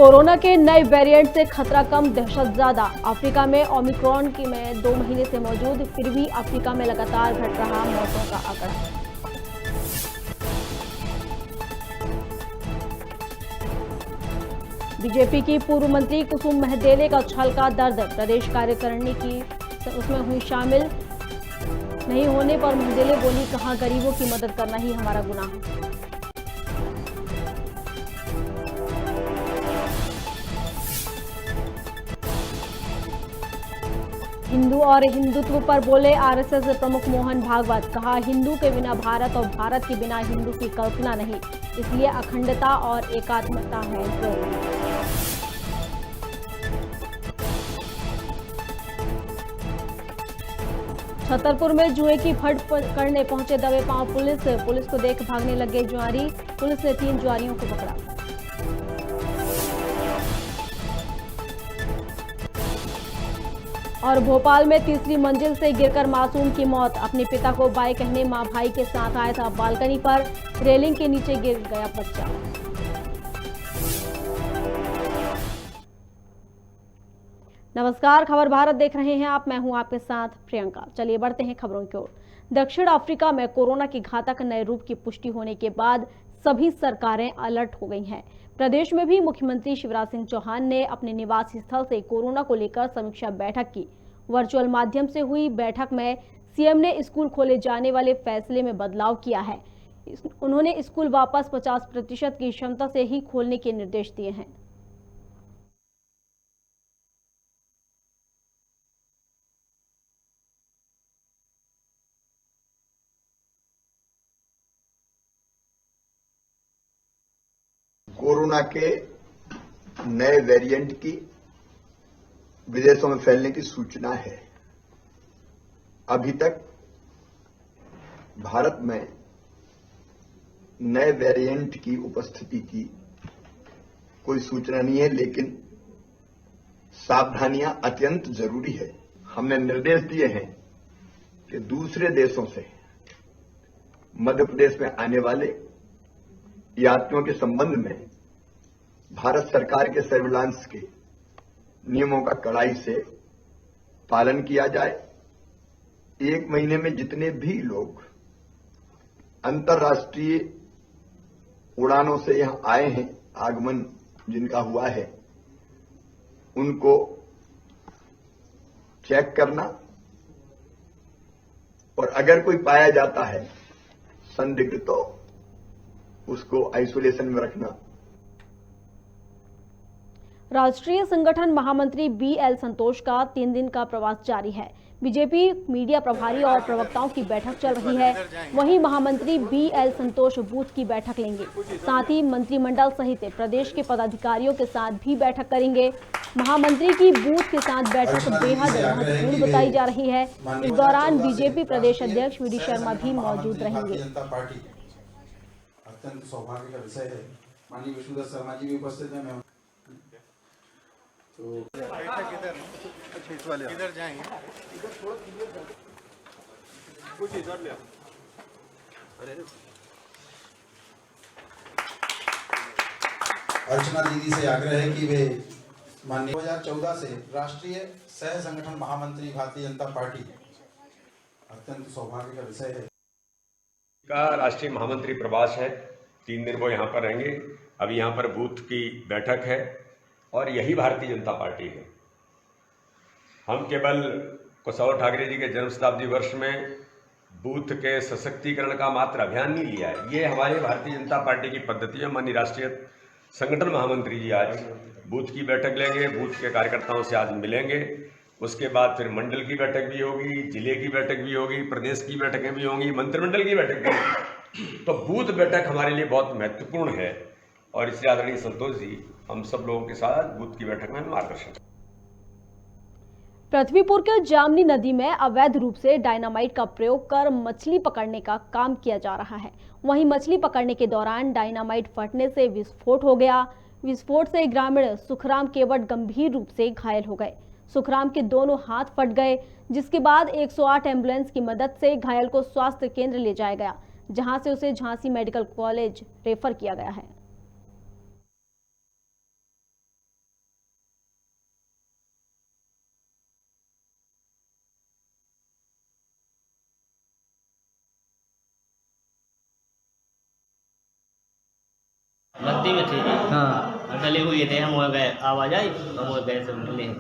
Corona के नए variant से खतरा कम, दहशत ज्यादा। अफ्रीका में ओमिक्रॉन की में 2 महीने से मौजूद, फिर भी अफ्रीका में लगातार घट रहा मौतों का आंकड़ा। बीजेपी की पूर्व मंत्री कुसुम महदेले का छल का दर्द, प्रदेश कार्यकारिणी की उसमें हुई शामिल। नहीं होने पर महदेले बोली, कहा गरीबों की मदद करना ही हमारा गुनाह। हिंदू और हिंदुत्व पर बोले आरएसएस प्रमुख मोहन भागवत, कहा हिंदू के बिना भारत और भारत के बिना हिंदू की कल्पना नहीं, इसलिए अखंडता और एकात्मता है जरूरी। छतरपुर में जुए की फड़ करने पहुंचे दबे पांव पुलिस को देख भागने लगे जुआरी, पुलिस ने 3 जुआरियों को पकड़ा। और भोपाल में तीसरी मंजिल से गिरकर मासूम की मौत, अपने पिता को बाय कहने मां भाई के साथ आया था, बालकनी पर रेलिंग के नीचे गिर गया बच्चा। नमस्कार, खबर भारत देख रहे हैं आप, मैं हूं आपके साथ प्रियंका। चलिए बढ़ते हैं खबरों की ओर। दक्षिण अफ्रीका में कोरोना की घातक नए रूप की पुष्टि होने के बाद सभी सरकारें अलर्ट हो गई हैं। प्रदेश में भी मुख्यमंत्री शिवराज सिंह चौहान ने अपने निवास स्थल से कोरोना को लेकर समीक्षा बैठक की। वर्चुअल माध्यम से हुई बैठक में सीएम ने स्कूल खोले जाने वाले फैसले में बदलाव किया है। उन्होंने स्कूल वापस 50% की क्षमता से ही खोलने के निर्देश दिए हैं। कोरोना के नए वेरिएंट की विदेशों में फैलने की सूचना है। अभी तक भारत में नए वेरिएंट की उपस्थिति की कोई सूचना नहीं है, लेकिन सावधानियां अत्यंत जरूरी है। हमने निर्देश दिए हैं कि दूसरे देशों से मध्य प्रदेश में आने वाले यात्रियों के संबंध में भारत सरकार के सर्विलांस के नियमों का कड़ाई से पालन किया जाए। 1 महीने में जितने भी लोग अंतर्राष्ट्रीय उड़ानों से यहां आए हैं, आगमन जिनका हुआ है, उनको चेक करना, और अगर कोई पाया जाता है संदिग्ध तो उसको आइसोलेशन में रखना। राष्ट्रीय संगठन महामंत्री बीएल संतोष का 3 दिन का प्रवास जारी है। बीजेपी मीडिया प्रभारी और प्रवक्ताओं की बैठक चल रही है। वहीं महामंत्री बीएल संतोष बूथ की बैठक लेंगे, साथ ही मंत्रिमंडल सहित प्रदेश के पदाधिकारियों के साथ भी बैठक करेंगे। महामंत्री की बूथ के साथ बैठक बेहद महत्वपूर्ण बताई जा रही है। इस दौरान बीजेपी प्रदेश अध्यक्ष वी डी शर्मा भी मौजूद रहेंगे। अत्यंत सौभाग्य का विषय है। माननीय विष्णुदत्त शर्मा जी भी उपस्थित हैं। मैं तो इधर जाएंगे, कुछ इधर ले। अर्चना दीदी से आग्रह है कि वे माननीय 2014 से राष्ट्रीय सह संगठन महामंत्री भारतीय जनता पार्टी, अत्यंत सौभाग्य का विषय है का राष्ट्रीय महामंत्री प्रवास है। 3 दिन वो यहाँ पर रहेंगे। अभी यहाँ पर बूथ की बैठक है और यही भारतीय जनता पार्टी है। हम केवल कुशवाहा ठाकरे जी के जन्म शताब्दी वर्ष में बूथ के सशक्तिकरण का मात्र अभियान नहीं लिया है, ये हमारे भारतीय जनता पार्टी की पद्धति है। माननीय राष्ट्रीय संगठन महामंत्री जी आज बूथ की बैठक लेंगे, बूथ के कार्यकर्ताओं से आज मिलेंगे। उसके बाद फिर मंडल की बैठक भी होगी, जिले की बैठक भी होगी, प्रदेश की बैठकें भी होंगी, मंत्रिमंडल की बैठक भी होगी। तो बूथ बैठक हमारे लिए बहुत महत्वपूर्ण है और इसलिए आदरणीय संतोष जी हम सब लोगों के साथ बूथ की बैठक में मार्गदर्शन। पृथ्वीपुर के जामनी नदी में अवैध रूप से डायनामाइट का प्रयोग कर मछली पकड़ने का काम किया जा रहा है। वहीं मछली पकड़ने के दौरान डायनामाइट फटने से विस्फोट हो गया। विस्फोट से ग्रामीण सुखराम केवट गंभीर रूप से घायल हो गए। सुखराम के दोनों हाथ फट गए, जिसके बाद 108 एम्बुलेंस की मदद से घायल को स्वास्थ्य केंद्र ले जाया गया, जहां से उसे झांसी मेडिकल कॉलेज रेफर किया गया है। बस्ती में थे जी। हाँ। डले हुए थे, हम वहाँ गए, आवाज आई हम वहाँ गए, सब डले हैं।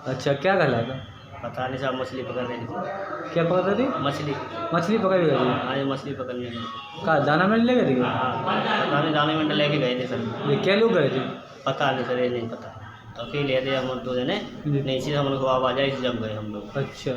अच्छा, क्या गला था? पता नहीं साहब, मछली पकड़ रहे थे। क्या पकड़ रही? मछली। मछली पकड़ गई थी? हाँ, ये मछली पकड़ने गए थे। कहाँ, दाना में लेके गए? हाँ, पता नहीं, दाने में लेके गए थे सर। ये क्या लोग गए थे? पता नहीं सर, ये नहीं पता। तो अकेले थे हम 2 जने, नहीं चीज हम लोग को आवाज आई, जम गए हम लोग। अच्छा।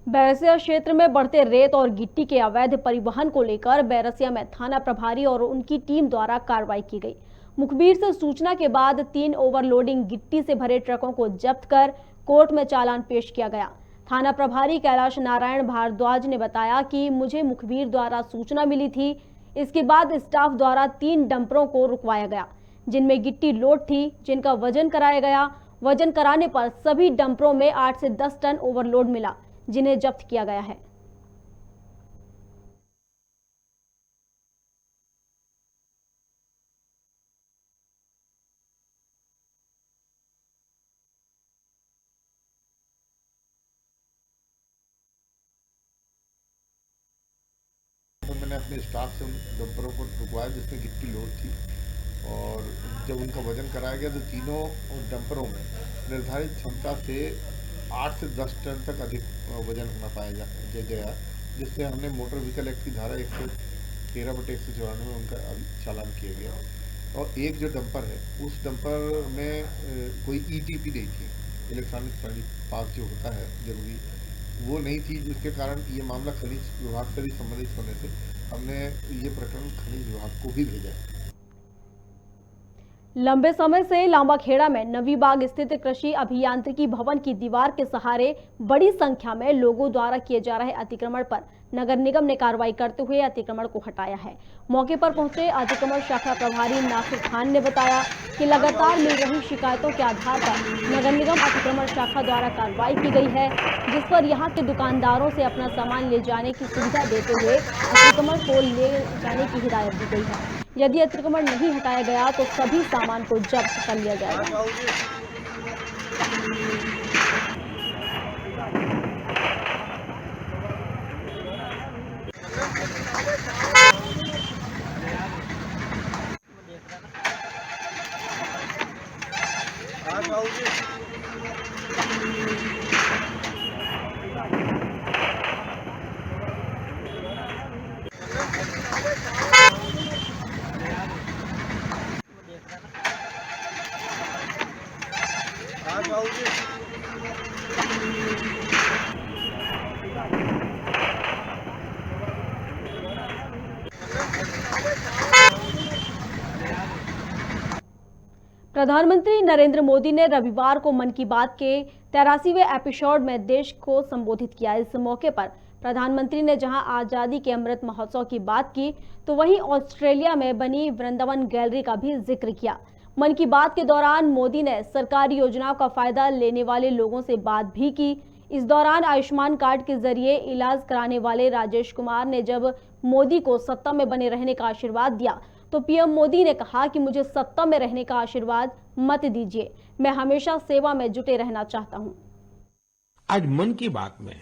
बैरसिया क्षेत्र में बढ़ते रेत और गिट्टी के अवैध परिवहन को लेकर बैरसिया में थाना प्रभारी और उनकी टीम द्वारा कार्रवाई की गई। मुखबिर से सूचना के बाद 3 ओवरलोडिंग गिट्टी से भरे ट्रकों को जब्त कर कोर्ट में चालान पेश किया गया। थाना प्रभारी कैलाश नारायण भारद्वाज ने बताया कि मुझे मुखबिर द्वारा सूचना मिली थी। इसके बाद स्टाफ द्वारा 3 डंपरों को रुकवाया गया, जिनमें गिट्टी लोड थी, जिनका वजन कराया गया। वजन कराने पर सभी डंपरों में 8 से 10 टन ओवरलोड मिला, जिन्हें जब्त किया गया है। तो मैंने अपने स्टाफ से उन डंपरों को रुकवाया जिसमें गिट्टी लोड थी, और जब उनका वजन कराया गया तो तीनों डंपरों में निर्धारित क्षमता से 8 से 10 टन तक अधिक वजन होना पाया गया, जिससे हमने मोटर व्हीकल एक्ट की धारा 113/194 में उनका अभी चालान किया गया। और एक जो डंपर है, उस डंपर में कोई ETP नहीं थी, इलेक्ट्रॉनिक ट्रांजिट पास जो होता है जरूरी, वो नहीं थी, जिसके कारण ये मामला खनिज विभाग से भी संबंधित होने से हमने ये प्रकरण खनिज विभाग को भी भेजा है। लंबे समय से लांबाखेड़ा में नवीबाग स्थित कृषि अभियांत्रिकी भवन की दीवार के सहारे बड़ी संख्या में लोगों द्वारा किए जा रहे अतिक्रमण पर नगर निगम ने कार्रवाई करते हुए अतिक्रमण को हटाया है। मौके पर पहुंचे अतिक्रमण शाखा प्रभारी नासिर खान ने बताया कि लगातार मिल रही शिकायतों के आधार पर नगर निगम अतिक्रमण शाखा द्वारा कार्रवाई की गई है, जिस पर यहां के दुकानदारों से अपना सामान ले जाने की सुविधा देते हुए अतिक्रमण को ले जाने की हिदायत दी गई है। यदि अतिक्रमण नहीं हटाया गया तो सभी सामान को जब्त कर लिया जाएगा। प्रधानमंत्री नरेंद्र मोदी ने रविवार को मन की बात के 83वें एपिसोड में देश को संबोधित किया। इस मौके पर प्रधानमंत्री ने जहां आजादी के अमृत महोत्सव की बात की, तो वहीं ऑस्ट्रेलिया में बनी वृंदावन गैलरी का भी जिक्र किया। मन की बात के दौरान मोदी ने सरकारी योजनाओं का फायदा लेने वाले लोगों से बात भी की। इस दौरान आयुष्मान कार्ड के जरिए इलाज कराने वाले राजेश कुमार ने जब मोदी को सत्ता में बने रहने का आशीर्वाद दिया, तो पीएम मोदी ने कहा कि मुझे सत्ता में रहने का आशीर्वाद मत दीजिए, मैं हमेशा सेवा में जुटे रहना चाहता हूं। आज मन की बात में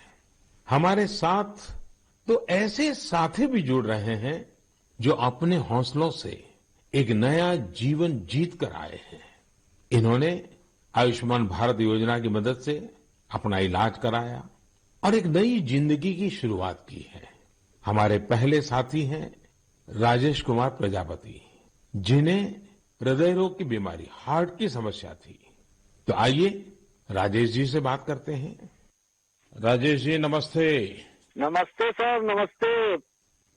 हमारे साथ तो ऐसे साथी भी जुड़ रहे हैं जो अपने हौसलों से एक नया जीवन जीत कर आए हैं। इन्होंने आयुष्मान भारत योजना की मदद से अपना इलाज कराया और एक नई जिंदगी की शुरुआत की है। हमारे पहले साथी हैं राजेश कुमार प्रजापति, जिन्हें हृदय रोग की बीमारी, हार्ट की समस्या थी। तो आइए राजेश जी से बात करते हैं। राजेश जी नमस्ते। नमस्ते सर, नमस्ते।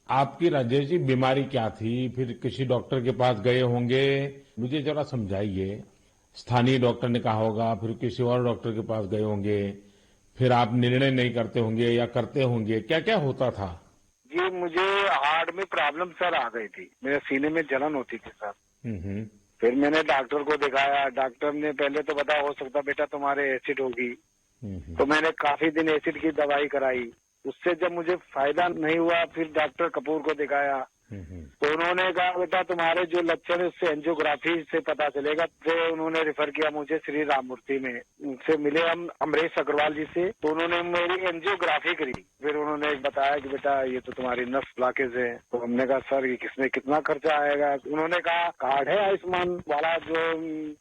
आपकी राजेश जी बीमारी क्या थी? फिर किसी डॉक्टर के पास गए होंगे, मुझे जरा समझाइए। स्थानीय डॉक्टर ने कहा होगा, फिर किसी और डॉक्टर के पास गए होंगे, फिर आप निर्णय नहीं करते होंगे या करते होंगे, क्या क्या होता था? जी मुझे हार्ट में प्रॉब्लम सर आ गई थी, मेरे सीने में जलन होती थी सर। फिर मैंने डॉक्टर को दिखाया। डॉक्टर ने पहले तो बताया हो सकता बेटा तुम्हारे एसिड होगी, तो मैंने काफी दिन एसिड की दवाई कराई। उससे जब मुझे फायदा नहीं हुआ, फिर डॉक्टर कपूर को दिखाया। तो उन्होंने कहा बेटा तुम्हारे जो लक्षण है उससे एंजियोग्राफी से पता चलेगा। फिर उन्होंने रेफर किया मुझे श्री राममूर्ति में, उनसे मिले हम अमरीश अग्रवाल जी से, तो उन्होंने मेरी एंजियोग्राफी करी। फिर उन्होंने बताया कि बेटा ये तो तुम्हारी नस ब्लॉकेज है। तो हमने कहा सर ये किसमें कितना खर्चा आएगा? उन्होंने कहा कार्ड है आयुष्मान वाला जो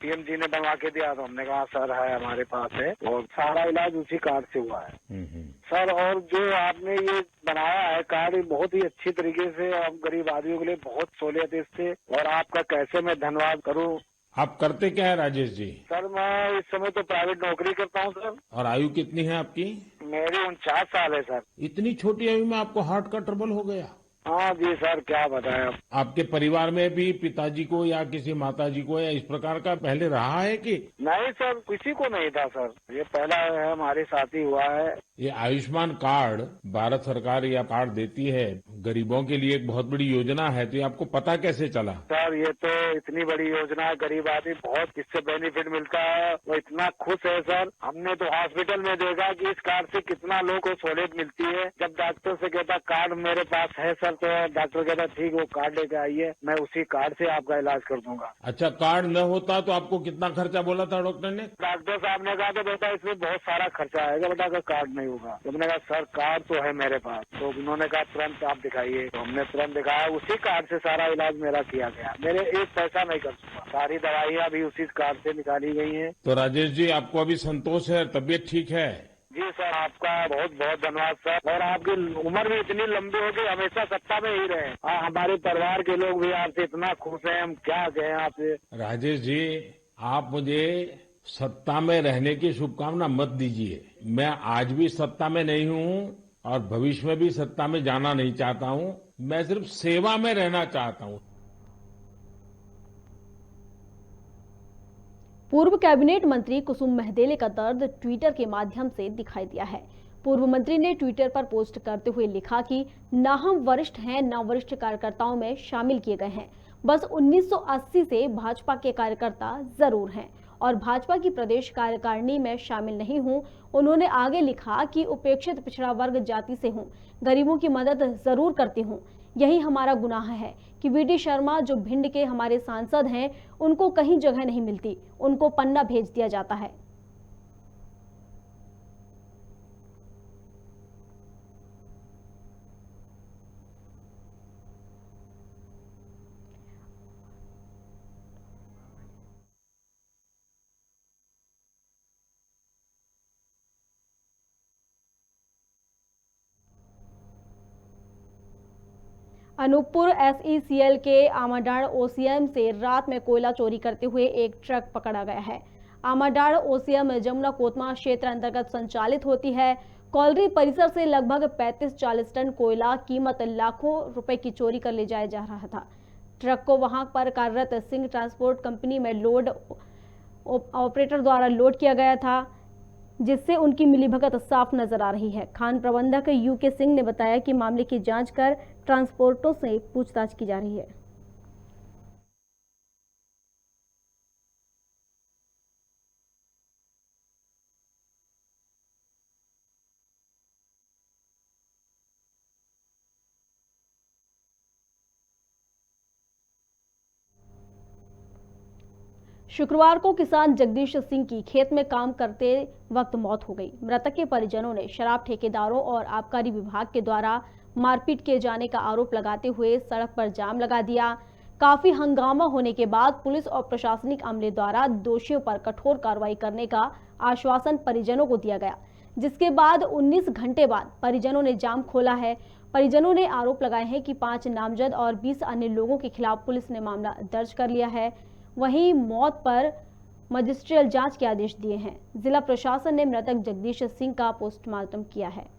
पीएम जी ने बनवा के दिया। तो हमने कहा सर है हमारे पास है, और सारा इलाज उसी कार्ड से हुआ है सर। और जो आपने ये बनाया है कार्ड बहुत ही अच्छी तरीके से आप गरीब आदमियों के लिए बहुत सहूलियत है इससे, और आपका कैसे मैं धन्यवाद करूं। आप करते क्या है राजेश जी? सर मैं इस समय तो प्राइवेट नौकरी करता हूं सर। और आयु कितनी है आपकी? मेरी 49 साल है सर। इतनी छोटी आयु में आपको हार्ट का ट्रबल हो गया? हाँ जी सर, क्या बताएं आप। आपके परिवार में भी पिताजी को या किसी माताजी को या इस प्रकार का पहले रहा है कि? नहीं सर, किसी को नहीं था सर, ये पहला है हमारे साथ ही हुआ है। ये आयुष्मान कार्ड भारत सरकार या कार्ड देती है गरीबों के लिए, एक बहुत बड़ी योजना है, तो ये आपको पता कैसे चला? सर ये तो इतनी बड़ी योजना है, गरीब आदमी बहुत इससे बेनिफिट मिलता है, वो इतना खुश है सर। हमने तो हॉस्पिटल में देखा कि इस कार्ड से कितना लोगों को सहूलियत मिलती है। जब डॉक्टर से कहता कार्ड मेरे पास है सर, तो डॉक्टर कहता ठीक वो कार्ड लेके आइए, मैं उसी कार्ड से आपका इलाज कर दूंगा। अच्छा, कार्ड न होता तो आपको कितना खर्चा बोला था डॉक्टर ने? डॉक्टर साहब ने कहा तो बेटा इसमें बहुत सारा खर्चा आएगा बेटा, अगर कार्ड नहीं होगा। तो मैंने कहा सर कार्ड तो है मेरे पास। तो उन्होंने कहा तुरंत आप दिखाइए। तो हमने तुरंत दिखाया, उसी कार्ड से सारा इलाज मेरा किया गया। मेरे एक पैसा नहीं कर सकता, सारी दवाइयाँ भी उसी कार्ड से निकाली गई हैं। तो राजेश जी आपको अभी संतोष है, तबीयत ठीक है? जी सर, आपका बहुत बहुत धन्यवाद सर। और आपकी उम्र भी इतनी लंबी हो कि हमेशा सत्ता में ही रहे। हमारे परिवार के लोग भी आपसे इतना खुश हैं, हम क्या कहें आपसे। राजेश जी आप मुझे सत्ता में रहने की शुभकामना मत दीजिए। मैं आज भी सत्ता में नहीं हूं और भविष्य में भी सत्ता में जाना नहीं चाहता हूं। मैं सिर्फ सेवा में रहना चाहता हूं। पूर्व कैबिनेट मंत्री कुसुम महदेले का दर्द ट्विटर के माध्यम से दिखाई दिया है। पूर्व मंत्री ने ट्विटर पर पोस्ट करते हुए लिखा कि न हम वरिष्ठ हैं न वरिष्ठ कार्यकर्ताओं में शामिल किए गए हैं, बस 1980 से भाजपा के कार्यकर्ता जरूर हैं और भाजपा की प्रदेश कार्यकारिणी में शामिल नहीं हूं। उन्होंने आगे लिखा कि उपेक्षित पिछड़ा वर्ग जाति से हूं, गरीबों की मदद जरूर करती हूं। यही हमारा गुनाह है कि वीडी शर्मा जो भिंड के हमारे सांसद हैं, उनको कहीं जगह नहीं मिलती, उनको पन्ना भेज दिया जाता है। अनूपपुर SECL के आमाडाड़ OCM से रात में कोयला चोरी करते हुए एक ट्रक पकड़ा गया है। आमाडाड़ OCM जमुना कोतमा क्षेत्र अंतर्गत संचालित होती है। कॉलरी परिसर से लगभग 35-40 टन कोयला कीमत लाखों रुपए की चोरी कर ले जाया जा रहा था। ट्रक को वहां पर कार्यरत सिंह ट्रांसपोर्ट कंपनी में लोड ऑपरेटर द्वारा लोड किया गया था, जिससे उनकी मिलीभगत साफ नजर आ रही है। खान प्रबंधक UK सिंह ने बताया कि मामले की जांच कर ट्रांसपोर्टरों से पूछताछ की जा रही है। शुक्रवार को किसान जगदीश सिंह की खेत में काम करते वक्त मौत हो गई। मृतक के परिजनों ने शराब ठेकेदारों और आबकारी विभाग के द्वारा मारपीट किए जाने का आरोप लगाते हुए सड़क पर जाम लगा दिया। काफी हंगामा होने के बाद पुलिस और प्रशासनिक अमले द्वारा दोषियों पर कठोर कार्रवाई करने का आश्वासन परिजनों को दिया गया, जिसके बाद 19 घंटे बाद परिजनों ने जाम खोला है। परिजनों ने आरोप लगाए हैं कि 5 नामजद और 20 अन्य लोगों के खिलाफ पुलिस ने मामला दर्ज कर लिया है। वहीं मौत पर मजिस्ट्रियल जांच के आदेश दिए हैं। जिला प्रशासन ने मृतक जगदीश सिंह का पोस्टमार्टम किया है।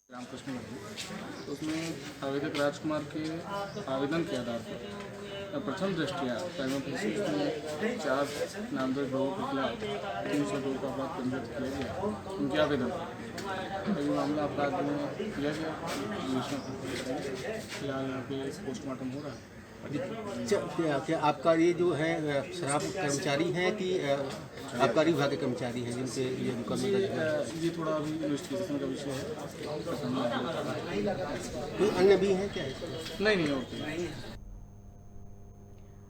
रामकृष्ण गांधी, तो उसमें आवेदक राजकुमार के आवेदन के आधार पर प्रथम दृष्टिया प्राइमा फेसी में 4 नामजद लोगों के खिलाफ 302 का अपराध पंजीकृत किया गया। उनके आवेदन पर मामला अपराध में किया गया। फिलहाल यहाँ पे पोस्टमार्टम हो रहा है। क्या आपका ये जो है शराब कर्मचारी हैं कि आबकारी विभाग के कर्मचारी हैं जिनसे ये मुकदमा दर्ज है? ये थोड़ा अभी इन्वेस्टिगेशन का विषय है। कोई अन्य भी है क्या? नहीं और नहीं।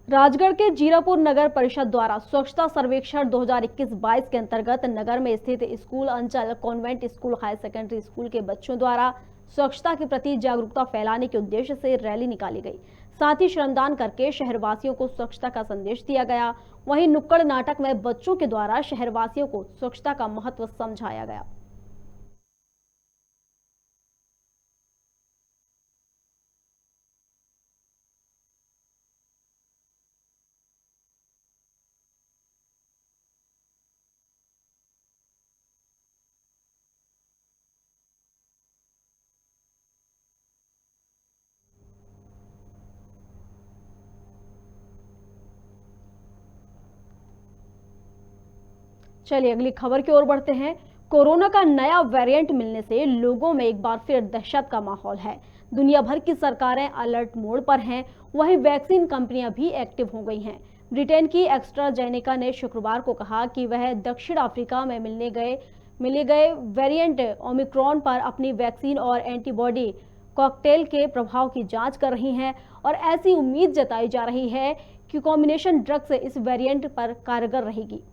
राजगढ़ के जीरापुर नगर परिषद द्वारा स्वच्छता सर्वेक्षण 2021-22 के अंतर्गत नगर में स्थित school Anchal convent school higher secondary school के बच्चों द्वारा स्वच्छता के प्रति जागरूकता फैलाने के उद्देश्य से रैली निकाली गई। साथ ही श्रमदान करके शहरवासियों को स्वच्छता का संदेश दिया गया। वहीं नुक्कड़ नाटक में बच्चों के द्वारा शहरवासियों को स्वच्छता का महत्व समझाया गया। चलिए अगली खबर की ओर बढ़ते हैं। कोरोना का नया वेरिएंट मिलने से लोगों में एक बार फिर दहशत का माहौल है। दुनिया भर की सरकारें अलर्ट मोड पर हैं, वहीं वैक्सीन कंपनियां भी एक्टिव हो गई हैं। ब्रिटेन की एस्ट्राजेनेका ने शुक्रवार को कहा कि वह दक्षिण अफ्रीका में मिले गए वेरिएंट ओमिक्रॉन पर अपनी वैक्सीन और एंटीबॉडी कॉकटेल के प्रभाव की जांच कर रही हैं और ऐसी उम्मीद जताई जा रही है कि कॉम्बिनेशन ड्रग्स इस वेरिएंट पर कारगर रहेगी।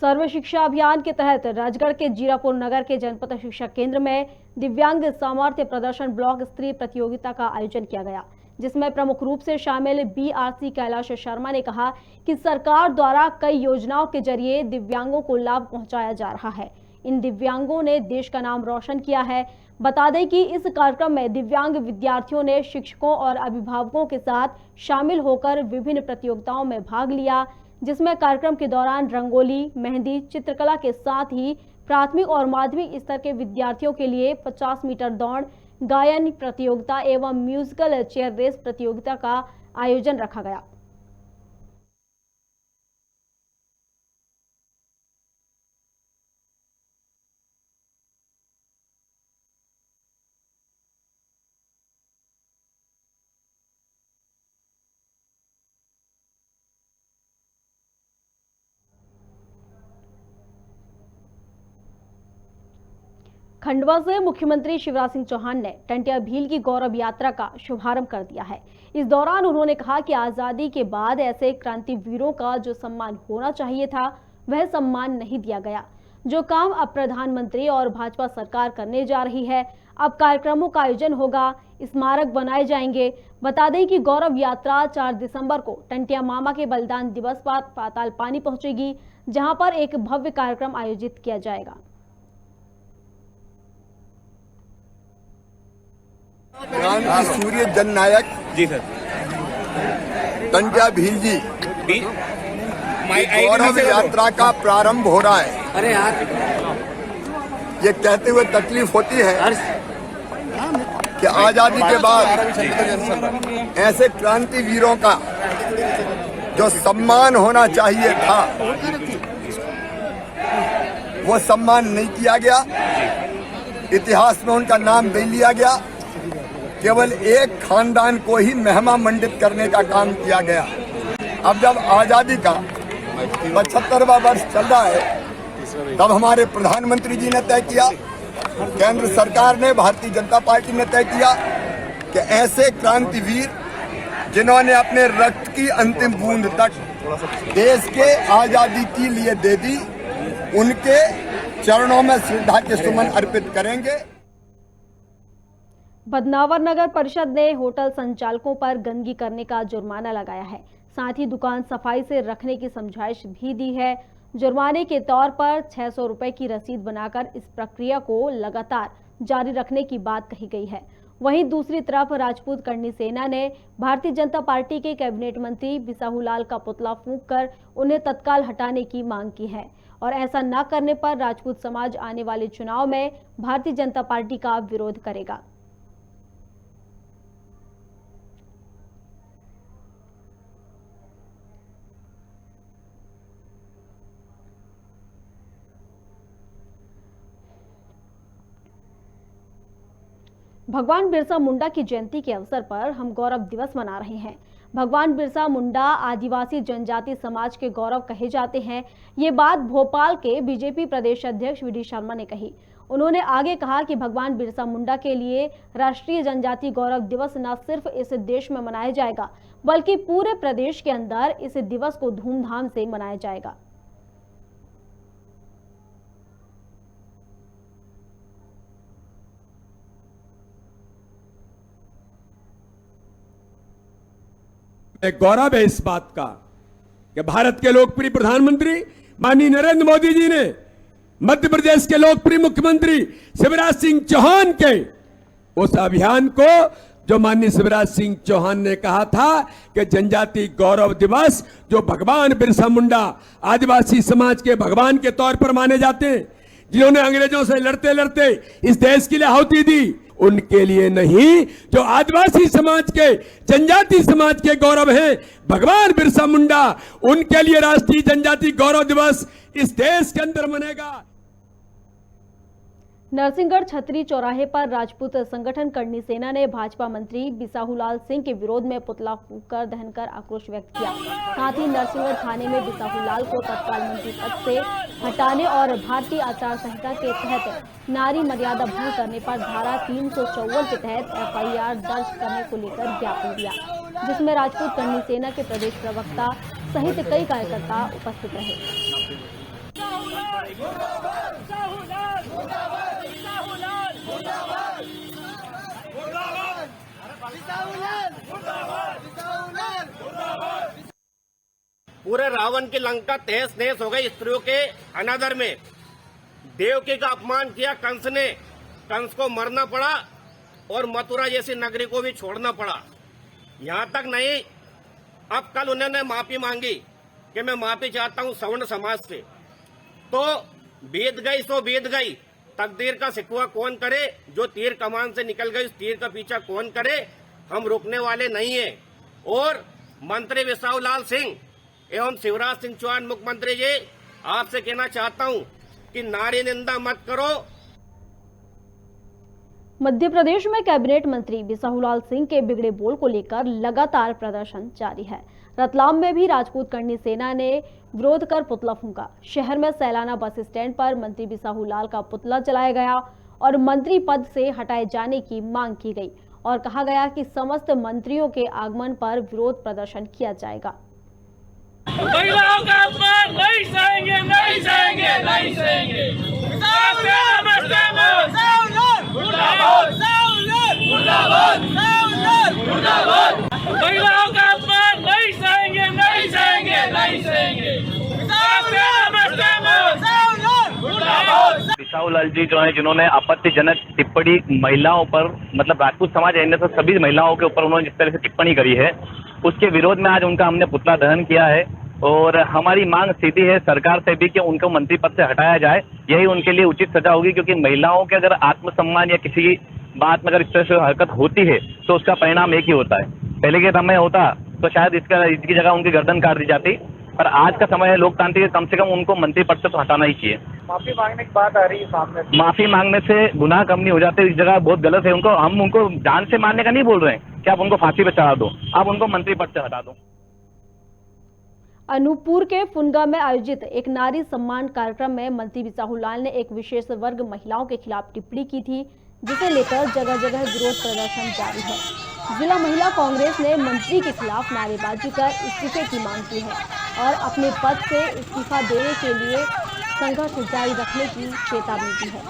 सर्व शिक्षा अभियान के तहत राजगढ़ के जीरापुर नगर के जनपद शिक्षा केंद्र में दिव्यांग सामर्थ्य प्रदर्शन ब्लॉक स्तरीय प्रतियोगिता का आयोजन किया गया, जिसमें प्रमुख रूप से शामिल बीआरसी कैलाश शर्मा ने कहा कि सरकार द्वारा कई योजनाओं के जरिए दिव्यांगों को लाभ पहुंचाया जा रहा है। इन दिव्यांगों ने देश का नाम रोशन किया है। बता दें कि इस कार्यक्रम में दिव्यांग विद्यार्थियों ने शिक्षकों और अभिभावकों के साथ शामिल होकर विभिन्न प्रतियोगिताओं में भाग लिया, जिसमें कार्यक्रम के दौरान रंगोली, मेहंदी, चित्रकला के साथ ही प्राथमिक और माध्यमिक स्तर के विद्यार्थियों के लिए 50 मीटर दौड़, गायन प्रतियोगिता एवं म्यूजिकल चेयर रेस प्रतियोगिता का आयोजन रखा गया। खंडवा से मुख्यमंत्री शिवराज सिंह चौहान ने टंटिया भील की गौरव यात्रा का शुभारंभ कर दिया है। इस दौरान उन्होंने कहा कि आजादी के बाद ऐसे क्रांतिवीरों का जो सम्मान होना चाहिए था वह सम्मान नहीं दिया गया। जो काम अब प्रधानमंत्री और भाजपा सरकार करने जा रही है, अब कार्यक्रमों का आयोजन होगा, स्मारक बनाए जाएंगे। बता दें कि गौरव यात्रा 4 दिसंबर को टंटिया मामा के बलिदान दिवस पर पाताल पानी पहुंचेगी, जहां पर एक भव्य कार्यक्रम आयोजित किया जाएगा। क्रांति सूर्य जननायक जी सर टंटिया भील जी गौरव यात्रा का प्रारंभ हो रहा है। अरे यार, ये कहते हुए तकलीफ होती है कि आजादी के बाद ऐसे क्रांतिवीरों का जो सम्मान होना चाहिए था वो सम्मान नहीं किया गया। इतिहास में उनका नाम नहीं लिया गया। केवल एक खानदान को ही महिमा मंडित करने का काम किया गया। अब जब आजादी का 75वां वर्ष चल रहा है, तब हमारे प्रधानमंत्री जी ने तय किया, केंद्र सरकार ने, भारतीय जनता पार्टी ने तय किया कि ऐसे क्रांतिवीर जिन्होंने अपने रक्त की अंतिम बूंद तक देश के आजादी के लिए दे दी, उनके चरणों में श्रद्धा के सुमन अर्पित करेंगे। बदनावर नगर परिषद ने होटल संचालकों पर गंदगी करने का जुर्माना लगाया है। साथ ही दुकान सफाई से रखने की समझाइश भी दी है। जुर्माने के तौर पर 600 रुपए की रसीद बनाकर इस प्रक्रिया को लगातार जारी रखने की बात कही गई है। वहीं दूसरी तरफ राजपूत करनी सेना ने भारतीय जनता पार्टी के कैबिनेट मंत्री बिसाहूलाल का पुतला फूंककर उन्हें तत्काल हटाने की मांग की है और ऐसा न करने पर राजपूत समाज आने वाले चुनाव में भारतीय जनता पार्टी का विरोध करेगा। भगवान बिरसा मुंडा की जयंती के अवसर पर हम गौरव दिवस मना रहे हैं। भगवान बिरसा मुंडा आदिवासी जनजाति समाज के गौरव कहे जाते हैं। ये बात भोपाल के बीजेपी प्रदेश अध्यक्ष वी डी शर्मा ने कही। उन्होंने आगे कहा कि भगवान बिरसा मुंडा के लिए राष्ट्रीय जनजाति गौरव दिवस न सिर्फ इस देश में मनाया जाएगा बल्कि पूरे प्रदेश के अंदर इस दिवस को धूमधाम से मनाया जाएगा। गौरव है इस बात का कि भारत के लोकप्रिय प्रधानमंत्री माननीय नरेंद्र मोदी जी ने मध्य प्रदेश के लोकप्रिय मुख्यमंत्री शिवराज सिंह चौहान के उस अभियान को, जो माननीय शिवराज सिंह चौहान ने कहा था कि जनजाति गौरव दिवस, जो भगवान बिरसा मुंडा आदिवासी समाज के भगवान के तौर पर माने जाते हैं, जिन्होंने अंग्रेजों से लड़ते लड़ते इस देश के लिए आहुति दी, उनके लिए नहीं, जो आदिवासी समाज के जनजाति समाज के गौरव हैं भगवान बिरसा मुंडा, उनके लिए राष्ट्रीय जनजाति गौरव दिवस इस देश के अंदर मनेगा। नरसिंहगढ़ छतरी चौराहे पर राजपूत संगठन करनी सेना ने भाजपा मंत्री बिसाहूलाल सिंह के विरोध में पुतला फूंककर दहन कर आक्रोश व्यक्त किया। साथ ही नरसिंहगढ़ थाने में बिसाहूलाल को तत्काल मंत्री पद से हटाने और भारतीय आचार संहिता के तहत नारी मर्यादा भंग करने पर धारा 354 के तहत FIR दर्ज करने को लेकर ज्ञापन दिया, जिसमें राजपूत करनी सेना के प्रदेश प्रवक्ता सहित कई कार्यकर्ता उपस्थित रहे। पूरे रावण की लंका तहस नहस हो गई। स्त्रियों के अनादर में देवकी का अपमान किया कंस ने, कंस को मरना पड़ा और मथुरा जैसी नगरी को भी छोड़ना पड़ा। यहाँ तक नहीं, अब कल उन्होंने माफी मांगी कि मैं माफी चाहता हूँ सवर्ण समाज से, तो बीत गई सो बीत गई। तकदीर का सिकवा कौन करे, जो तीर कमान से निकल गई उस तीर का पीछा कौन करे, हम रुकने वाले नहीं है। और मंत्री बिसाहूलाल सिंह एवं शिवराज सिंह चौहान मुख्यमंत्री जी, आपसे कहना चाहता हूं कि नारी निंदा मत करो। मध्य प्रदेश में कैबिनेट मंत्री बिसाहूलाल सिंह के बिगड़े बोल को लेकर लगातार प्रदर्शन जारी है। रतलाम में भी राजपूत करनी सेना ने विरोध कर पुतला फूंका। शहर में सैलाना बस स्टैंड पर मंत्री बिसाहूलाल का पुतला जलाया गया और मंत्री पद से हटाए जाने की मांग की गई और कहा गया कि समस्त मंत्रियों के आगमन पर विरोध प्रदर्शन किया जाएगा। महिलाओं का अपमान नहीं सहेंगे, नहीं सहेंगे, नहीं सहेंगे। महिलाओं का अपमान नहीं सहेंगे, नहीं सहेंगे, नहीं सहेंगे। बिसाहूलाल जी जो है, जिन्होंने आपत्तिजनक टिप्पणी महिलाओं पर, मतलब राजपूत समाज है तो सभी महिलाओं के ऊपर उन्होंने जिस तरह से टिप्पणी करी है, उसके विरोध में आज उनका हमने पुतला दहन किया है। और हमारी मांग सीधी है सरकार से भी कि उनको मंत्री पद से हटाया जाए, यही उनके लिए उचित सजा होगी। क्योंकि महिलाओं के अगर आत्मसम्मान या किसी बात में अगर इस तरह से हरकत होती है तो उसका परिणाम एक ही होता है। पहले के समय होता तो शायद इसकी जगह उनकी गर्दन काट दी जाती, पर आज का समय है लोकतांत्रिक, कम से कम उनको मंत्री पद से तो हटाना ही चाहिए। माफी मांगने की बात आ रही है सामने, माफी मांगने से गुनाह कम नहीं हो जाते, इस जगह बहुत गलत है। हम उनको जान से मारने का नहीं बोल रहे हैं कि आप उनको फांसी पे चढ़ा दो, आप उनको मंत्री पद से हटा दो। अनूपपुर के फुनगा में आयोजित एक नारी सम्मान कार्यक्रम में मंत्री बिसाहूलाल ने एक विशेष वर्ग महिलाओं के खिलाफ टिप्पणी की थी, जिसे लेकर जगह जगह विरोध प्रदर्शन जारी है। जिला महिला कांग्रेस ने मंत्री के खिलाफ नारेबाजी कर इस्तीफे की मांग की है और अपने पद से इस्तीफा देने के लिए संघर्ष जारी रखने की चेतावनी दी है।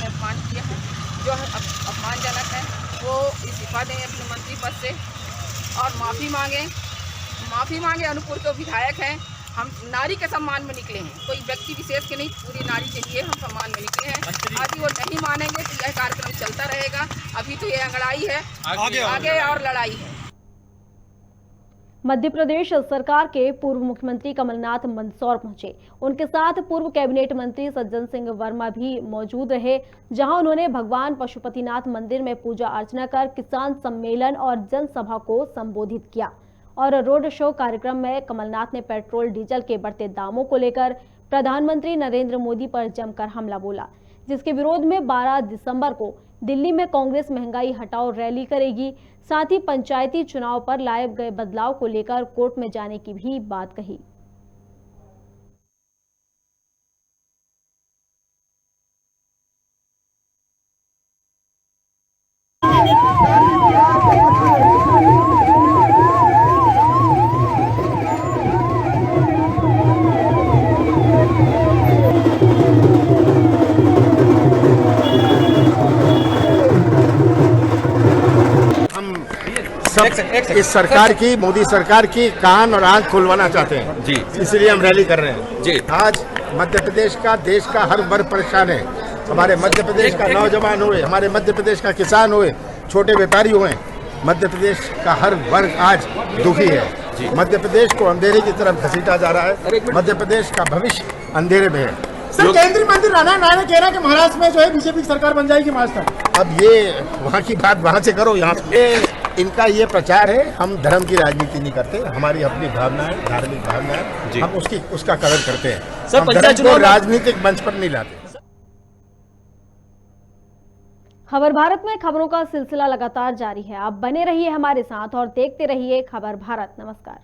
उन्होंने अपमान किया है, जो अपमानजनक है, वो इस्तीफा दें अपने मंत्री पद से और माफ़ी मांगे। अनूपपुर के विधायक हैं, हम नारी के सम्मान में निकले हैं, कोई व्यक्ति विशेष के नहीं, पूरी नारी के लिए हम सम्मान में निकले हैं। यदि वो नहीं मानेंगे तो यह कार्यक्रम चलता रहेगा। अभी तो ये अंगड़ाई है, आगे और लड़ाई है। मध्य प्रदेश सरकार के पूर्व मुख्यमंत्री कमलनाथ मंदसौर पहुंचे। उनके साथ पूर्व कैबिनेट मंत्री सज्जन सिंह वर्मा भी मौजूद रहे, जहां उन्होंने भगवान पशुपतिनाथ मंदिर में पूजा अर्चना कर किसान सम्मेलन और जनसभा को संबोधित किया। और रोड शो कार्यक्रम में कमलनाथ ने पेट्रोल डीजल के बढ़ते दामों को लेकर प्रधानमंत्री नरेंद्र मोदी पर जमकर हमला बोला, जिसके विरोध में 12 दिसंबर को दिल्ली में कांग्रेस महंगाई हटाओ रैली करेगी। साथ ही पंचायती चुनाव पर लाए गए बदलाव को लेकर कोर्ट में जाने की भी बात कही। सब इस सरकार की, मोदी सरकार की कान और आंख खुलवाना चाहते हैं जी, इसलिए हम रैली कर रहे हैं जी। आज मध्य प्रदेश का, देश का हर वर्ग परेशान है। हमारे मध्य प्रदेश का नौजवान हुए, हमारे मध्य प्रदेश का किसान हुए, छोटे व्यापारी हुए, मध्य प्रदेश का हर वर्ग आज दुखी है। मध्य प्रदेश को अंधेरे की तरफ घसीटा जा रहा है। मध्य प्रदेश का भविष्य अंधेरे में है। सर, केंद्रीय मंत्री राणा नायडू कह रहा है कि महाराष्ट्र में जो है बीजेपी की सरकार बन जाएगी मार्च तक। अब ये वहाँ की बात वहाँ से करो, यहाँ से इनका ये प्रचार है। हम धर्म की राजनीति नहीं करते, हमारी अपनी भावना है, धार्मिक भावना है, हम उसका कदर करते हैं। हम धर्म को राजनीतिक मंच पर नहीं लाते। खबर भारत में खबरों का सिलसिला लगातार जारी है। आप बने रहिए हमारे साथ और देखते रहिए खबर भारत। नमस्कार।